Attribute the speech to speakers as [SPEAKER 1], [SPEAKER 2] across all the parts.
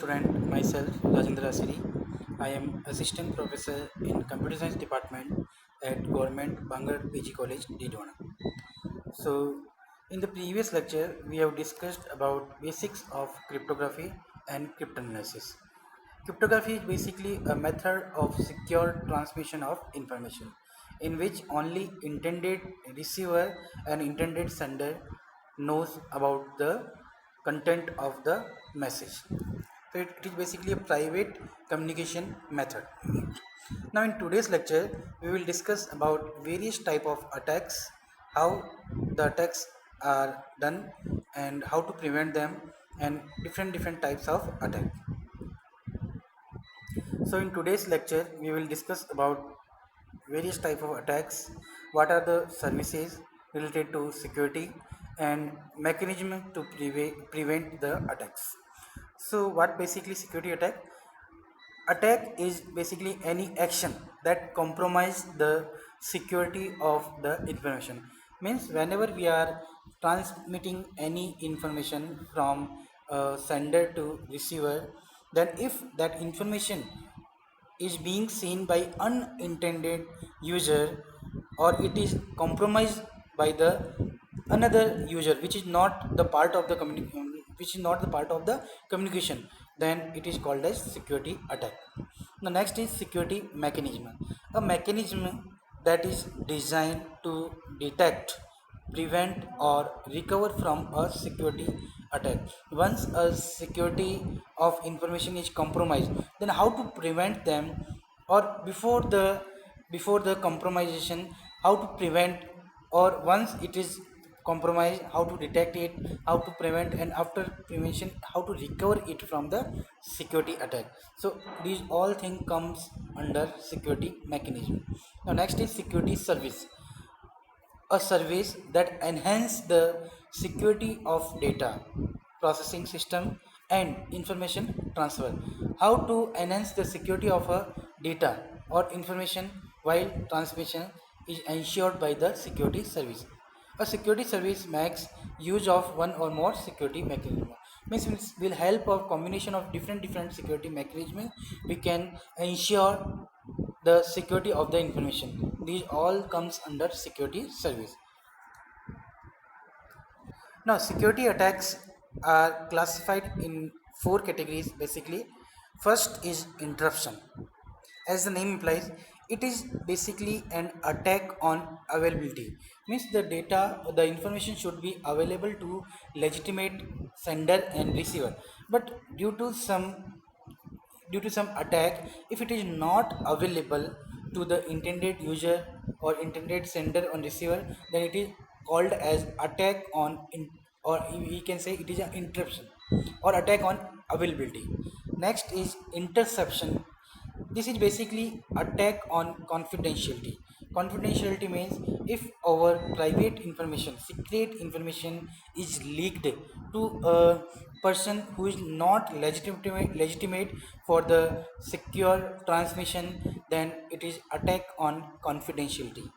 [SPEAKER 1] Student myself, Rajendra Asiri. I am assistant professor in computer science department at Government Bangar PG College, Didwana. So, in the previous lecture, we have discussed about basics of cryptography and cryptanalysis. Cryptography is basically a method of secure transmission of information in which only intended receiver and intended sender knows about the content of the message. So it is basically a private communication method. Now in today's lecture, we will discuss about various type of attacks, how the attacks are done and how to prevent them and different types of attack. So in today's lecture, we will discuss about various type of attacks, what are the services related to security and mechanism to prevent the attacks. So what basically security attack? Attack is basically any action that compromise the security of the information. Means whenever we are transmitting any information from sender to receiver, then if that information is being seen by unintended user or it is compromised by the another user which is not the part of the communication, then it is called as security attack. The next is security mechanism, a mechanism that is designed to detect, prevent or recover from a security attack. Once a security of information is compromised, then how to prevent them, or before the compromisation, how to prevent, or once it is compromised, how to detect it, how to prevent, and after prevention, how to recover it from the security attack. So these all things comes under security mechanism. Now next is security service, a service that enhance the security of data processing system and information transfer. How to enhance the security of a data or information while transmission is ensured by the security service. A security service makes use of one or more security mechanism. Means will help of combination of different security mechanisms. We can ensure the security of the information. These all comes under security service. Now security attacks are classified in four categories basically. First is interruption. As the name implies, it is basically an attack on availability. Means the data, the information should be available to legitimate sender and receiver, but due to some attack, if it is not available to the intended user or intended sender or receiver, then it is called as attack on or we can say it is an interruption or attack on availability. Next is interception. This is basically attack on confidentiality. Confidentiality means if our private information, secret information is leaked to a person who is not legitimate for the secure transmission, then it is attack on confidentiality.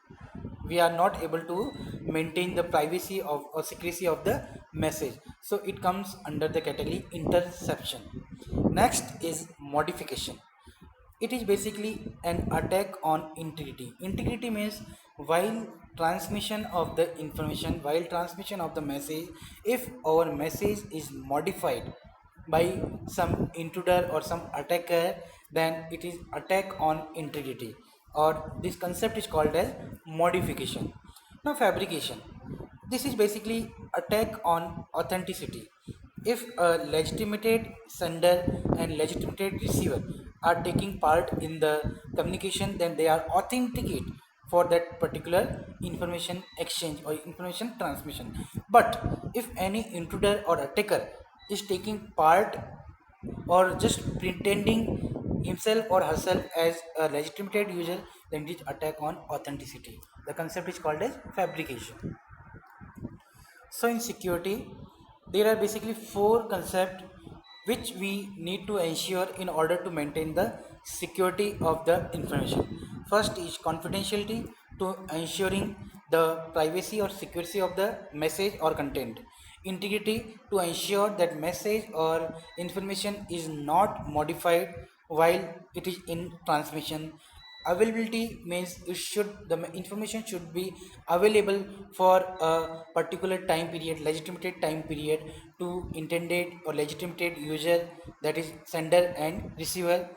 [SPEAKER 1] We are not able to maintain the privacy of or secrecy of the message, so it comes under the category interception. Next is modification. It is basically an attack on integrity. Integrity means while transmission of the information, while transmission of the message, if our message is modified by some intruder or some attacker, then it is attack on integrity, or this concept is called as modification. Now fabrication, this is basically attack on authenticity. If a legitimated sender and legitimated receiver are taking part in the communication, then they are authenticate for that particular information exchange or information transmission. But if any intruder or attacker is taking part or just pretending himself or herself as a legitimated user, then it is attack on authenticity. The concept is called as fabrication. So in security, there are basically four concepts which we need to ensure in order to maintain the security of the information. First is confidentiality, to ensuring the privacy or secrecy of the message or content. integrity to ensure that message or information is not modified while it is in transmission. Availability means the information should be available for a particular time period, legitimate time period, to intended or legitimate user, that is sender and receiver.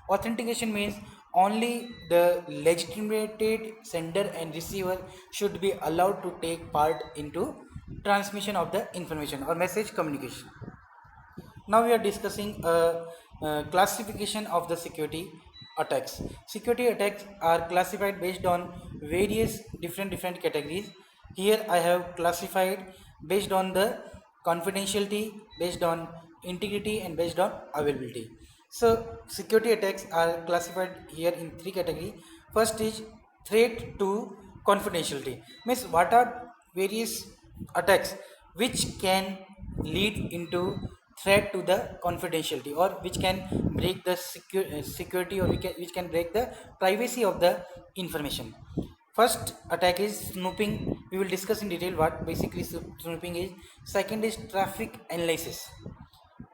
[SPEAKER 1] Authentication means only the legitimated sender and receiver should be allowed to take part into transmission of the information or message communication. Now we are discussing classification of the security attacks. Security attacks are classified based on various different categories. Here I have classified based on the confidentiality, based on integrity, and based on availability. So security attacks are classified here in three categories. First is threat to confidentiality. Means what are various attacks which can lead into threat to the confidentiality, or which can break the security, or which can break the privacy of the information. First attack is snooping. We will discuss in detail what basically snooping is. Second is traffic analysis.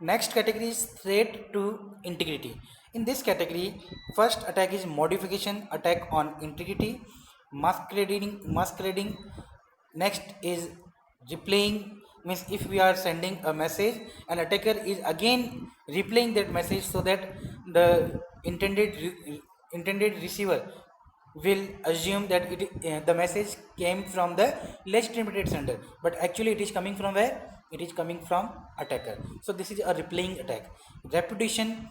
[SPEAKER 1] Next category is threat to integrity. In this category, first attack is modification attack on integrity, masquerading. Next is replaying, means if we are sending a message, an attacker is again replaying that message so that the intended receiver will assume that the message came from the legitimate sender, but actually it is coming from where? It is coming from attacker. So this is a replaying attack. Reputation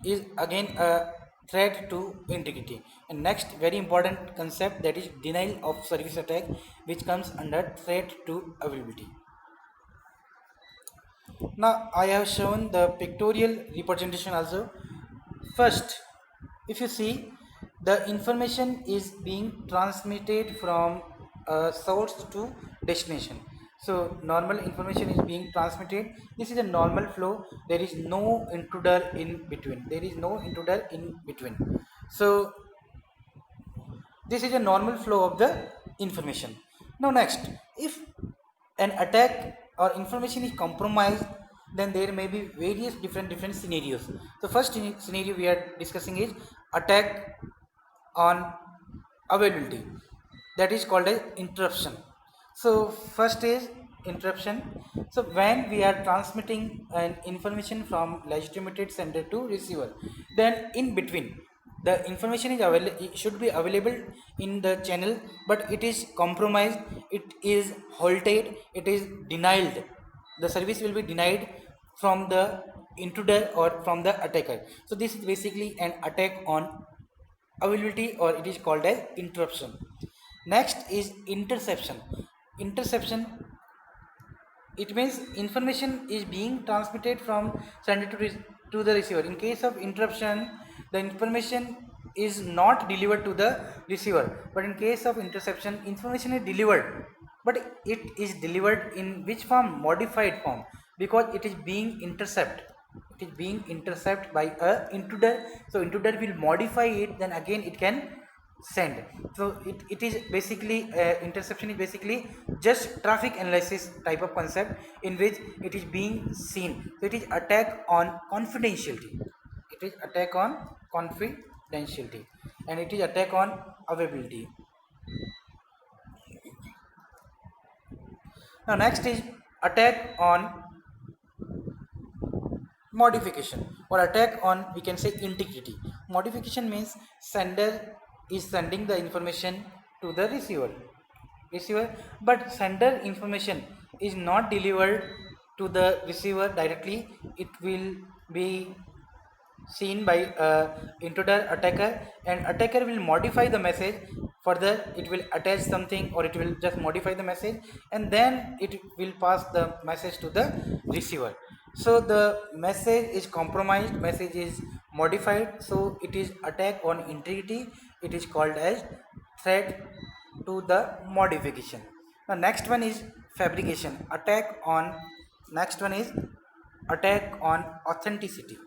[SPEAKER 1] is again a threat to integrity. And next very important concept, that is denial of service attack, which comes under threat to availability. Now I have shown the pictorial representation also. First, if you see, the information is being transmitted from source to destination. So normal information is being transmitted. This is a normal flow. There is no intruder in between. So this is a normal flow of the information. Now next, if an attack or information is compromised, then there may be various different scenarios. The first scenario we are discussing is attack on availability, that is called as interruption. So first is interruption. So when we are transmitting an information from legitimate sender to receiver, then in between the information is it should be available in the channel, but it is compromised, it is halted, it is denied. The service will be denied from the intruder or from the attacker. So this is basically an attack on availability, or it is called as interruption. Next is interception. Interception, it means information is being transmitted from sender to the receiver. In case of interruption, the information is not delivered to the receiver, but in case of interception, information is delivered, but it is delivered in which form? Modified form, because it is being intercepted. It is being intercepted by a intruder. So intruder will modify it, then again it can send. So it is basically interception is basically just traffic analysis type of concept, in which it is being seen. So it is attack on confidentiality. It is attack on confidentiality, and it is attack on availability. Now next is attack on modification, or attack on, we can say, integrity. Modification means sender is sending the information to the receiver, but sender information is not delivered to the receiver directly. It will be seen by intruder, attacker, and attacker will modify the message. Further it will attach something, or it will just modify the message, and then it will pass the message to the receiver. So the message is compromised, message is modified, so it is attack on integrity. It is called as threat to the modification. Now next one is fabrication. Next one is attack on authenticity.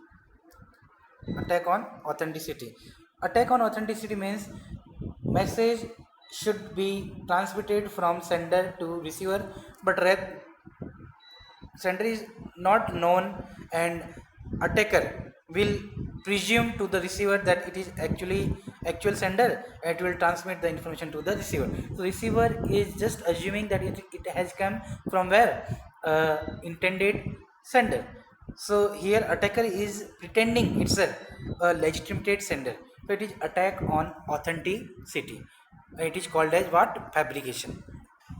[SPEAKER 1] Attack on authenticity means message should be transmitted from sender to receiver, but sender is not known, and attacker will presume to the receiver that it is actually actual sender, and it will transmit the information to the receiver. So receiver is just assuming that it has come from where, intended sender. So here attacker is pretending itself a legitimate sender. So it is attack on authenticity. It is called as what? Fabrication.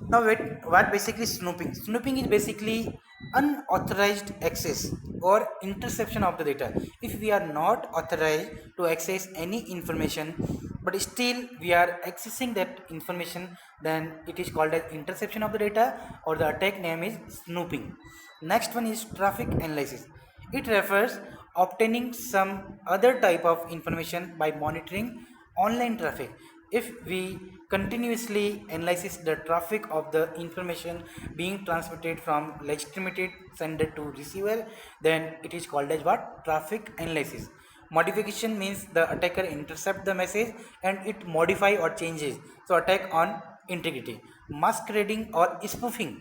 [SPEAKER 1] Now, what basically snooping? Snooping is basically unauthorized access or interception of the data. If we are not authorized to access any information, but still we are accessing that information, then it is called as interception of the data, or the attack name is snooping. Next one is traffic analysis. It refers obtaining some other type of information by monitoring online traffic. If we continuously analyze the traffic of the information being transmitted from legitimate sender to receiver, then it is called as what? Traffic analysis. Modification means the attacker intercept the message and it modify or changes. So attack on integrity. Masquerading or spoofing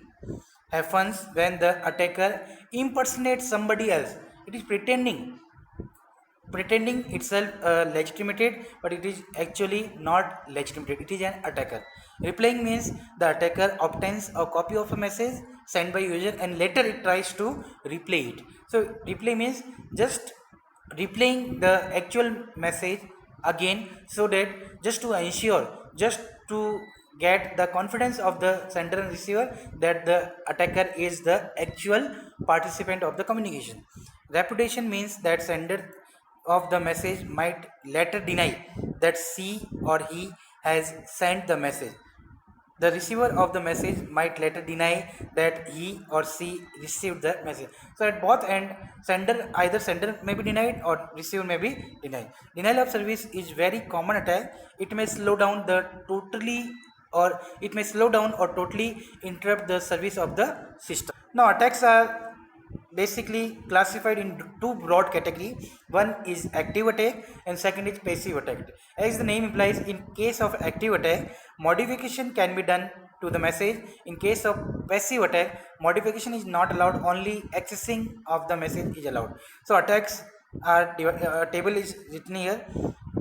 [SPEAKER 1] happens when the attacker impersonates somebody else. It is pretending itself legitimated, but it is actually not legitimated. It is an attacker. Replying means the attacker obtains a copy of a message sent by user and later it tries to replay it. So replay means just replaying the actual message again, so that just to ensure, just to get the confidence of the sender and receiver that the attacker is the actual participant of the communication. Reputation means that sender of the message might later deny that she or he has sent the message. The receiver of the message might later deny that he or she received the message. So at both end, either sender may be denied or receiver may be denied. Denial of service is very common attack. It may slow down or totally interrupt the service of the system. Now attacks are basically classified in two broad categories. One is active attack and second is passive attack. As the name implies, in case of active attack, modification can be done to the message. In case of passive attack, modification is not allowed, only accessing of the message is allowed. So attacks are table is written here.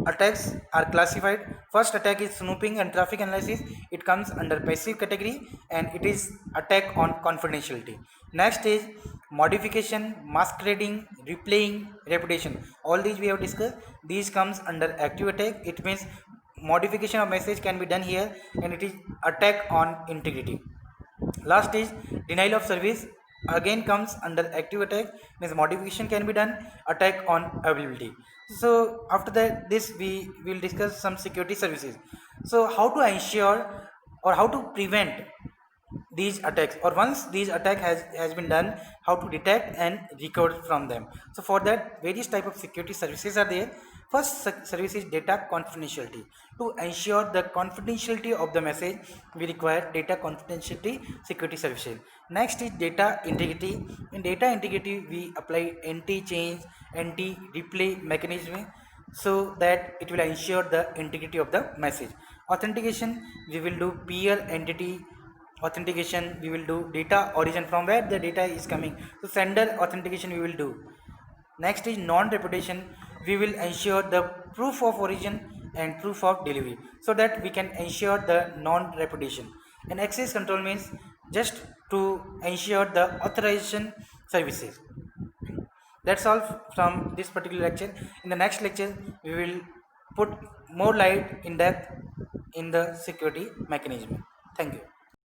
[SPEAKER 1] Attacks are classified. First attack is snooping and traffic analysis. It comes under passive category and it is attack on confidentiality. Next is modification, masquerading, replaying, reputation. All these we have discussed. These comes under active attack. It means modification of message can be done here and it is attack on integrity. Last is denial of service, again comes under active attack, means modification can be done, attack on availability. So after that, this we will discuss some security services. So how to ensure or how to prevent these attacks, or once these attack has been done, how to detect and recover from them. So for that, various type of security services are there. First service is data confidentiality. To ensure the confidentiality of the message, we require data confidentiality security services. Next is data integrity. In data integrity, we apply anti-change, anti-replay mechanism, so that it will ensure the integrity of the message. Authentication, we will do peer entity authentication. We will do data origin, from where the data is coming. So sender authentication we will do. Next is non-reputation. We will ensure the proof of origin and proof of delivery, so that we can ensure the non-reputation. And access control means just to ensure the authorization services. That's all from this particular lecture. In the next lecture, we will put more light in depth in the security mechanism. Thank you.